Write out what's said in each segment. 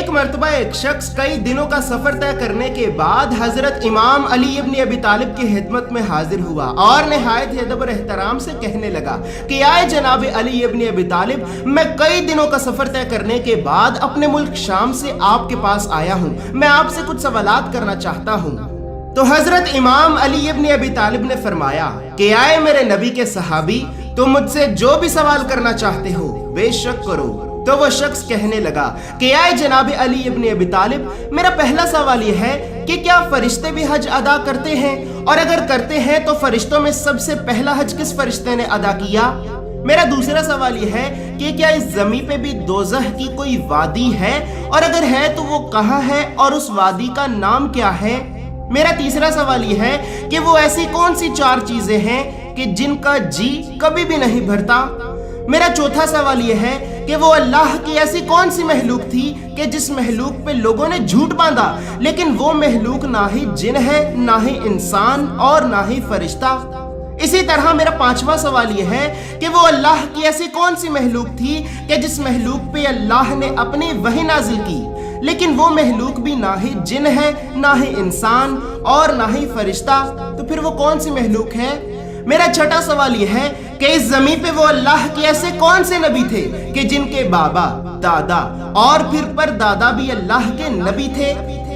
एक मर्तबा एक शख्स कई दिनों का सफर तय करने के बाद हजरत इमाम अली इब्न अबी तालिब की खिदमत में हाजिर हुआ और निहायत अदब और एहतराम से कहने लगा कि आए जनाब अली इब्न अबी तालिब, मैं कई दिनों का सफर तय करने के बाद अपने मुल्क शाम से आपके पास आया हूँ। मैं आपसे कुछ सवालात करना चाहता हूँ। तो हजरत इमाम अली इब्न अबी तालिब ने फरमाया कि आए मेरे नबी के सहाबी, तुम मुझसे जो भी सवाल करना चाहते हो बेशक करो। तो वो शख्स कहने लगा कि आए जनाब अली इब्न अबी तालिब, मेरा पहला सवाल यह है कि क्या फरिश्ते भी हज अदा करते हैं, और अगर करते हैं तो फरिश्तों में सबसे पहला हज किस फरिश्ते ने अदा किया? मेरा दूसरा सवाल यह है कि क्या इस जमीन पे भी दोज़ख की कोई वादी है, और अगर है तो वो कहाँ है और उस वादी का नाम क्या है? मेरा तीसरा सवाल यह है कि वो ऐसी कौन सी 4 चीजें हैं कि जिनका जी कभी भी नहीं भरता? मेरा चौथा सवाल यह है कि वो अल्लाह की ऐसी कौन सी महलूक थी कि जिस महलूक पे लोगों ने झूठ बांधा, लेकिन वो महलूक ना ही जिन है, ना ही इंसान और ना ही फरिश्ता। इसी तरह मेरा 5वां सवाल यह है कि वो अल्लाह की ऐसी कौन सी महलूक थी कि जिस महलूक पे अल्लाह ने अपनी वही नाजिल की, लेकिन वो महलूक भी ना ही जिन है, ना ही इंसान और ना ही फरिश्ता। तो फिर वो कौन सी महलूक है? मेरा छठा सवाल यह है कि इस जमीन पे वो अल्लाह के ऐसे कौन से नबी थे कि जिनके बाबा, दादा और फिर परदादा भी अल्लाह के नबी थे?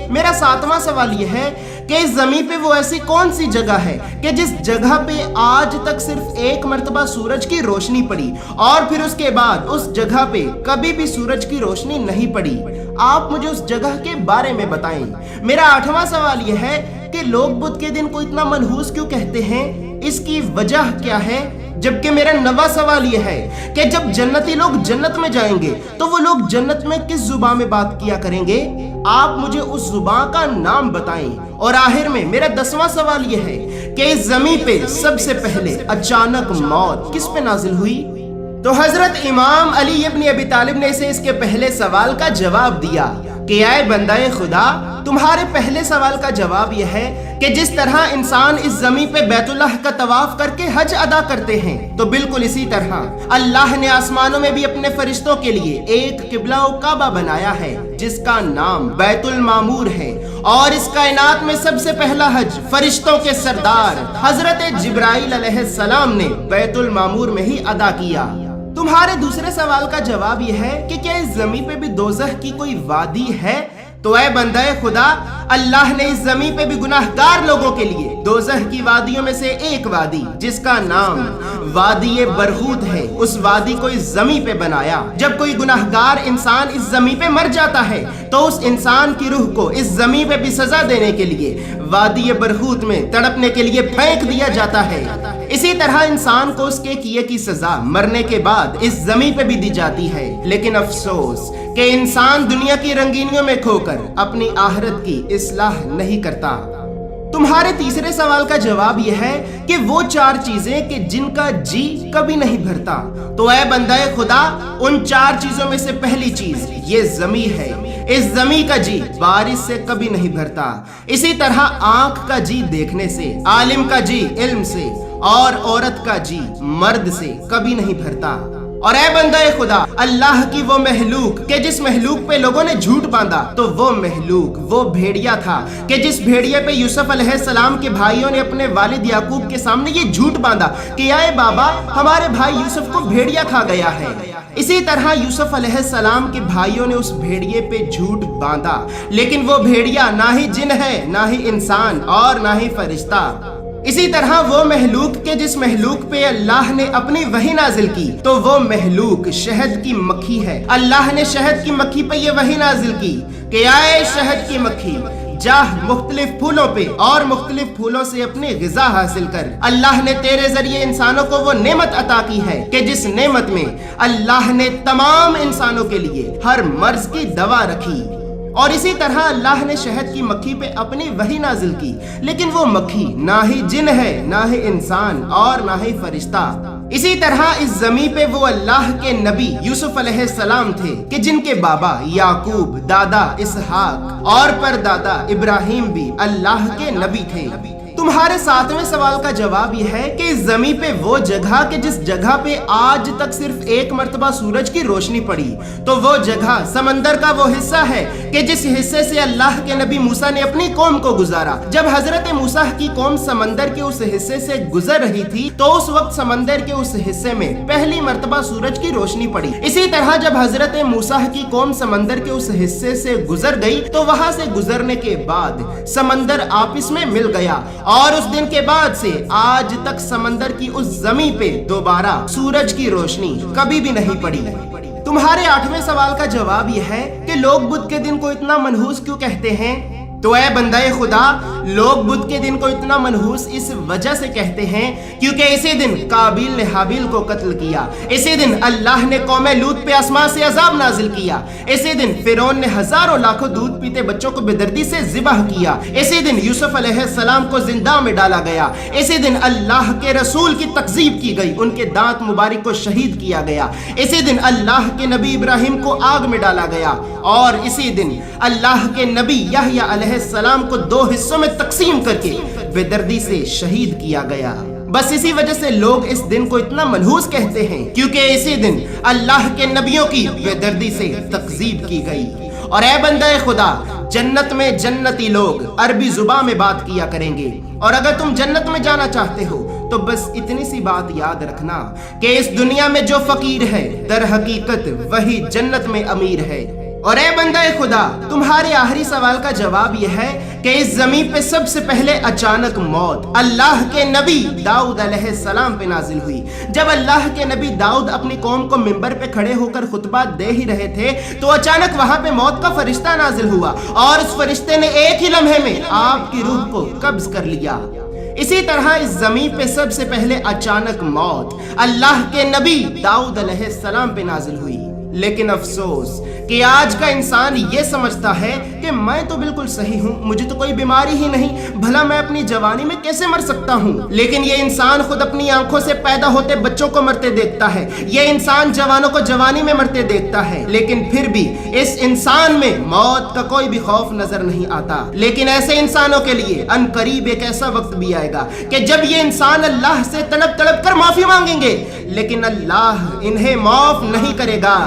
मेरा 7वां सवाल यह है कि इस जमीन पे वो ऐसी कौन सी जगह है कि जिस जगह पे आज तक सिर्फ एक मर्तबा सूरज की रोशनी पड़ी और फिर उसके बाद उस जगह पे कभी भी सूरज की रोशनी नहीं पड़ी? आप मुझे उस जगह के बारे में बताएं। मेरा 8वां सवाल यह है कि लोग बुध के दिन को इतना मनहूस क्यों कहते हैं, इसकी वजह क्या है? जबकि मेरा 9वां सवाल यह है कि जब जन्नती लोग जन्नत में जाएंगे तो वो लोग जन्नत में किस जुबान में बात किया करेंगे? आप मुझे उस जुबान का नाम बताएं। और आखिर में मेरा 10वां सवाल यह है कि इस जमीन पे सबसे पहले अचानक मौत किस पे नाजिल हुई? तो हजरत इमाम अली इब्न अबी तालिब ने इसे इसके पहले सवाल का जवाब दिया कि आए बंदाए खुदा, तुम्हारे पहले सवाल का जवाब यह है कि जिस तरह इंसान इस जमीन पे बैतुल्लाह का तवाफ करके हज अदा करते हैं, तो बिल्कुल इसी तरह अल्लाह ने आसमानों में भी अपने फरिश्तों के लिए एक किबला व काबा बनाया है जिसका नाम बैतुल मामूर है। और इस कायनात में सबसे पहला हज फरिश्तों के सरदार हजरत जिब्राइल अलैहिस्सलाम ने बैतुल मामूर में ही अदा किया। तुम्हारे दूसरे सवाल का जवाब यह है कि क्या इस जमीन पे भी दोज़ख की कोई वादी है? तो ऐ बंदाए खुदा, अल्लाह ने इस जमीन पे भी गुनाहगार लोगों के लिए दोज़ख की वादियों में से एक वादी जिसका नाम वादी बरहूत है, उस वादी को इस जमीन पे बनाया। जब कोई गुनाहगार इंसान इस जमीन पे मर जाता है तो उस इंसान की रूह को इस जमीन पे भी सजा देने के लिए वादी बरहूत में तड़पने के लिए फेंक दिया जाता है। इसी तरह इंसान को उसके किए की सजा मरने के बाद इस जमीन पे भी दी जाती है। लेकिन अफसोस कि इंसान दुनिया की रंगीनियों में खोकर अपनी आखिरत की इस्लाह नहीं करता। तुम्हारे तीसरे सवाल का जवाब यह है कि वो 4 चीजें कि जिनका जी कभी नहीं भरता। तो ऐ बंदाए खुदा, उन 4 चीजों में से पहली चीज ये जमी है। इस जमी का जी बारिश से कभी नहीं भरता। इसी तरह आंख का जी देखने से, आलिम का जी इल्म से और औरत का जी मर्द से कभी नहीं भरता। और ऐ बंदाए खुदा, अल्लाह की वो महलूक कि जिस महलूक पे लोगों ने झूठ बांधा, तो वो महलूक वो भेड़िया था कि जिस भेड़िए पे यूसुफ अलैहिस्सलाम के भाइयों ने अपने वालिद याकूब के सामने ये झूठ बांधा कि आए बाबा, हमारे भाई यूसुफ को भेड़िया खा गया है। इसी तरह यूसुफ अलैहिस्सलाम के भाइयों ने उस भेड़िए पे झूठ बांधा, लेकिन वो भेड़िया ना ही जिन है, ना ही इंसान और ना ही फरिश्ता। इसी तरह वो महलूक के जिस महलूक पे अल्लाह ने अपनी वही नाजिल की, तो वो महलूक शहद की मक्खी है। अल्लाह ने शहद की मक्खी पे ये वही नाजिल की कि आए शहद की मक्खी, जा मुख्तलिफ फूलों पे और मुख्तलिफ फूलों से अपनी गिजा हासिल कर। अल्लाह ने तेरे जरिए इंसानों को वो नेमत अता की है कि जिस नेमत में अल्लाह ने तमाम इंसानों के लिए हर मर्ज की दवा रखी। और इसी तरह अल्लाह ने शहद की मक्खी पे अपनी वही नाजिल की, लेकिन वो मक्खी ना ही जिन है, ना ही इंसान और ना ही फरिश्ता। इसी तरह इस जमीन पे वो अल्लाह के नबी यूसुफ अलैहिस्सलाम थे कि जिनके बाबा याकूब, दादा इसहाक और परदादा इब्राहिम भी अल्लाह के नबी थे। तुम्हारे 7वें सवाल का जवाब यह है कि इस ज़मीन पे वो जगह कि जिस जगह पे आज तक सिर्फ एक मर्तबा सूरज की रोशनी पड़ी, तो वो जगह समंदर का वो हिस्सा है कि जिस हिस्से से अल्लाह के नबी मूसा ने अपनी कौम को गुजारा। जब हजरत मूसा की कौम समंदर के उस हिस्से से गुजर रही थी तो उस वक्त समंदर के उस हिस्से में पहली मर्तबा सूरज की रोशनी पड़ी। इसी तरह जब हजरत मूसा की कौम समंदर के उस हिस्से से गुजर गई तो वहां से गुजरने के बाद समंदर आपस में मिल गया और उस दिन के बाद से आज तक समंदर की उस जमीन पे दोबारा सूरज की रोशनी कभी भी नहीं पड़ी। तुम्हारे 8वें सवाल का जवाब यह है कि लोग बुध के दिन को इतना मनहूस क्यों कहते हैं। तो ऐ बंदाए खुदा, लोग बुध के दिन को इतना मनहूस इस वजह से कहते हैं क्योंकि इसी दिन काबिल ने हाबिल को कत्ल किया, इसी दिन अल्लाह ने कौम लूत पे आसमान से अजाब नाजिल किया, इसी दिन फिरौन ने हजारों लाखों दूध पीते बच्चों को बेदर्दी से ज़िबाह किया, इसी दिन यूसुफ अलैहिस्सलाम को जिंदा में डाला गया, इसी दिन अल्लाह के रसूल की तकजीब की गई, उनके दांत मुबारक को शहीद किया गया, इसी दिन अल्लाह के नबी इब्राहिम को आग में डाला गया और इसी दिन अल्लाह के नबी यहया सलाम को 2 हिस्सों में तकसीम करके बेदर्दी से शहीद किया गया। बस इसी वजह से लोग इस दिन को इतना मनहूस कहते हैं क्योंकि इसी दिन अल्लाह के नबियों की बेदर्दी से तकजीब की गई। और ऐ बंदे खुदा, जन्नत में जन्नती लोग अरबी जुबान में बात किया करेंगे और अगर तुम जन्नत में जाना चाहते हो तो बस इतनी सी बात याद रखना कि इस दुनिया में जो फकीर है दर हकीकत वही जन्नत में अमीर है। और ऐ बंदे खुदा, तुम्हारे आखिरी सवाल का जवाब यह है कि इस जमीन पे सबसे पहले अचानक मौत अल्लाह के नबी दाऊद अलैहिस्सलाम पे नाजिल हुई। जब अल्लाह के नबी दाऊद अपनी कौम को मिंबर पे खड़े होकर खुतबा दे ही रहे थे तो अचानक वहां पे मौत का फरिश्ता नाजिल हुआ और उस फरिश्ते ने एक ही लम्हे में आपकी रूह को कब्ज कर लिया। इसी तरह इस जमीन पे सबसे पहले अचानक मौत अल्लाह के नबी दाऊद अलैहिस्सलाम पे नाजिल हुई। लेकिन अफसोस कि आज का इंसान ये समझता है कि मैं तो बिल्कुल सही हूँ, मुझे तो कोई बीमारी ही नहीं, भला मैं अपनी जवानी में कैसे मर सकता हूँ। लेकिन ये इंसान खुद अपनी आंखों से पैदा होते बच्चों को मरते देखता है, ये इंसान जवानों को जवानी में मरते देखता है, लेकिन फिर भी इस इंसान में मौत का कोई भी खौफ नजर नहीं आता। लेकिन ऐसे इंसानों के लिए अनकरीब एक ऐसा वक्त भी आएगा कि जब ये इंसान अल्लाह से तड़प तड़प कर माफी मांगेंगे लेकिन अल्लाह इन्हें माफ नहीं करेगा।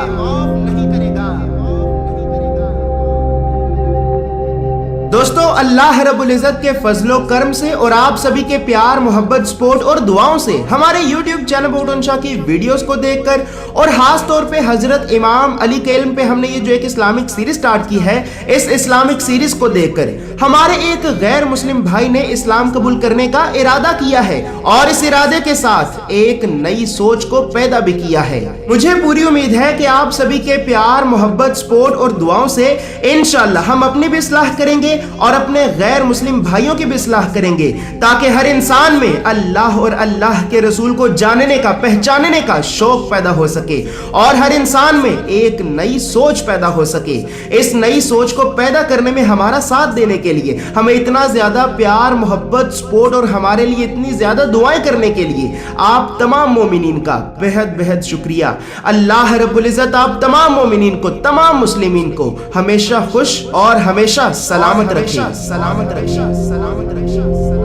दोस्तों, अल्लाह रब्बुल इज़्ज़त के फजलो करम से और आप सभी के प्यार मोहब्बत सपोर्ट और दुआओं से हमारे YouTube चैनल बोटन शाह की वीडियोस को देखकर और खास तौर पे हजरत इमाम अली के इल्म पे हमने ये जो एक इस्लामिक सीरीज स्टार्ट की है, इस इस्लामिक सीरीज को देखकर हमारे एक गैर मुस्लिम भाई ने इस्लाम कबूल करने का इरादा किया है और इस इरादे के साथ एक नई सोच को पैदा भी किया है। मुझे पूरी उम्मीद है कि आप सभी के प्यार मोहब्बत सपोर्ट और दुआओं से इंशाअल्लाह हम अपनी भी इस्लाह करेंगे और अपने गैर मुस्लिम भाइयों की भी इस्लाह करेंगे ताकि हर इंसान में अल्लाह और अल्लाह के रसूल को जानने का पहचानने का शौक पैदा हो सके और हर इंसान में एक नई सोच पैदा हो सके। इस नई सोच को पैदा करने में हमारा साथ देने के लिए, हमें इतना ज्यादा प्यार मोहब्बत सपोर्ट और हमारे लिए इतनी ज्यादा दुआएं करने के लिए आप तमाम मोमिनीन का बेहद बेहद शुक्रिया। अल्लाह रब्बुल इज़्ज़त आप तमाम मोमिनीन को, तमाम मुस्लिमीन को हमेशा खुश और हमेशा सलामत रखे, सलामत रखे, सलामत रखे।